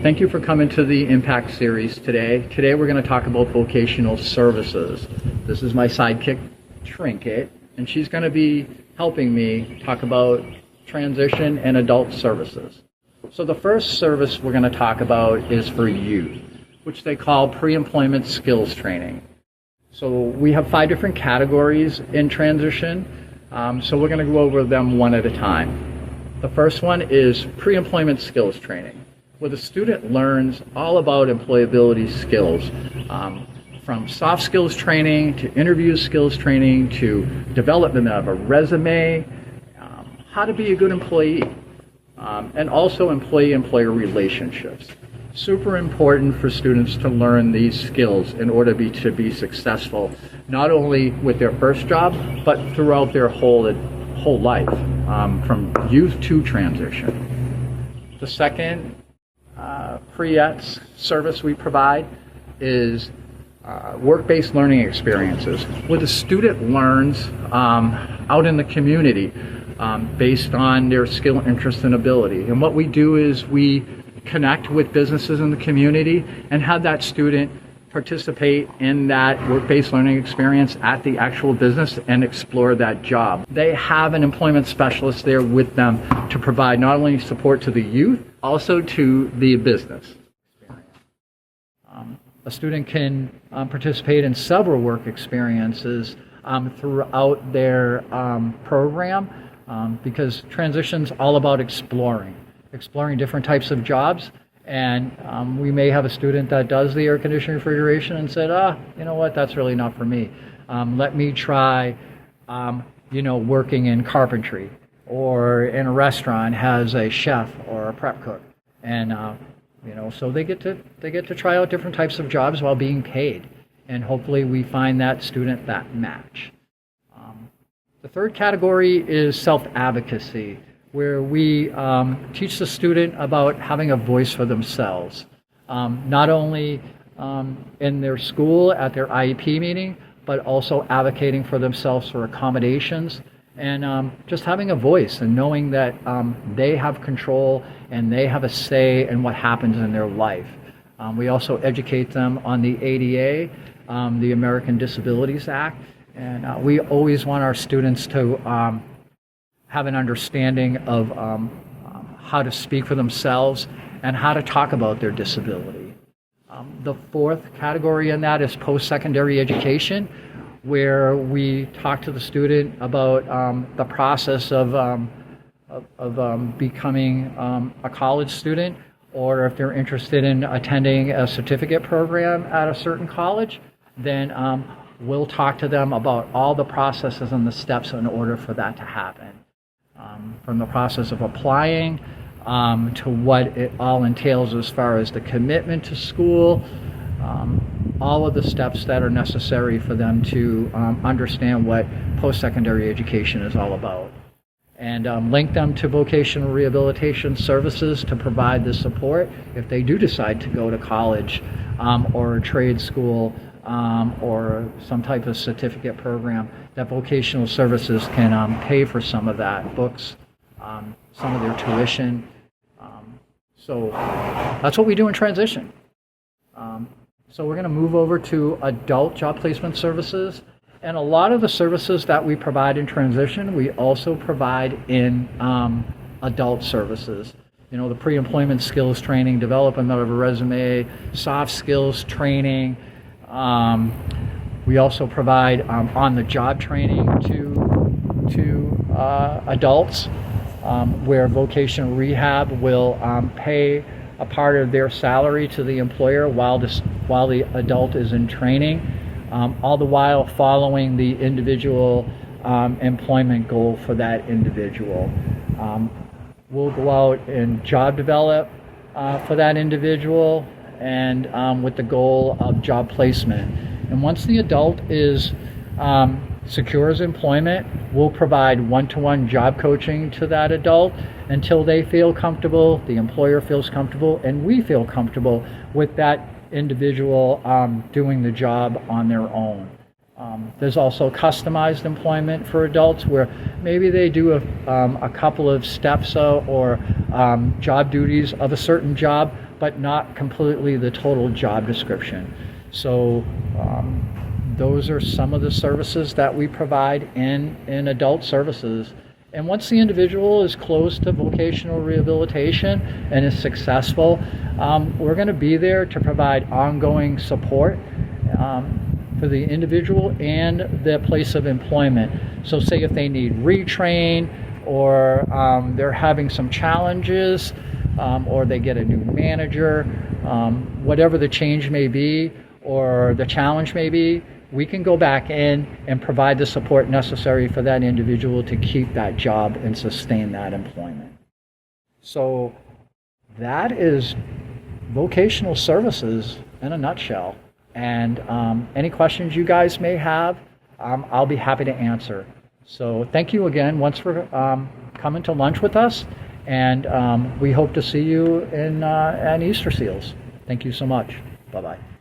Thank you for coming to the Impact Series today. Today we're going to talk about vocational services. This is my sidekick, Trinket, and she's going to be helping me talk about transition and adult services. So the first service we're going to talk about is for youth, which they call pre-employment skills training. So we have 5 different categories in transition, so we're going to go over them one at a time. The first one is pre-employment skills training, where the student learns all about employability skills, from soft skills training to interview skills training to development of a resume, how to be a good employee, and also employee-employer relationships. Super important for students to learn these skills in order to be successful, not only with their first job, but throughout their whole life, from youth to transition. The second pre-ETS service we provide is work-based learning experiences, where the student learns out in the community based on their skill, interest, and ability. And what we do is we connect with businesses in the community and have that student participate in that work-based learning experience at the actual business and explore that job. They have an employment specialist there with them to provide not only support to the youth, also to the business. A student can participate in several work experiences throughout their program because transition's all about exploring different types of jobs. And we may have a student that does the air conditioning refrigeration and said, you know what, that's really not for me. Let me try, working in carpentry, or in a restaurant has a chef or a prep cook. And, so they get to try out different types of jobs while being paid. And hopefully we find that student that match. The third category is self-advocacy, where we teach the student about having a voice for themselves, not only in their school at their IEP meeting, but also advocating for themselves for accommodations, and just having a voice and knowing that they have control and they have a say in what happens in their life. We also educate them on the ADA, the American Disabilities Act, and we always want our students to have an understanding of how to speak for themselves and how to talk about their disability. The fourth category in that is post-secondary education, where we talk to the student about the process of becoming a college student, or if they're interested in attending a certificate program at a certain college, then we'll talk to them about all the processes and the steps in order for that to happen. From the process of applying to what it all entails as far as the commitment to school, all of the steps that are necessary for them to understand what post-secondary education is all about. And link them to vocational rehabilitation services to provide the support if they do decide to go to college or a trade school or some type of certificate program, that vocational services can pay for some of that, books, some of their tuition. So that's what we do in transition. So we're going to move over to adult job placement services. And a lot of the services that we provide in transition, we also provide in adult services. The pre-employment skills training, development of a resume, soft skills training. We also provide on-the-job training to adults, where vocational rehab will pay a part of their salary to the employer while the adult is in training, all the while following the individual employment goal for that individual. We'll go out and job develop for that individual, and with the goal of job placement. And once the adult secures employment, we'll provide one-to-one job coaching to that adult until they feel comfortable, the employer feels comfortable, and we feel comfortable with that individual doing the job on their own. There's also customized employment for adults, where maybe they do a couple of steps or job duties of a certain job, but not completely the total job description. So those are some of the services that we provide in adult services. And once the individual is close to vocational rehabilitation and is successful, we're going to be there to provide ongoing support for the individual and their place of employment. So say if they need retrain, or they're having some challenges, or they get a new manager, whatever the change may be or the challenge may be, we can go back in and provide the support necessary for that individual to keep that job and sustain that employment. So that is vocational services in a nutshell. And any questions you guys may have, I'll be happy to answer. So thank you again once for coming to lunch with us, and we hope to see you in Easterseals. Thank you so much. Bye-bye.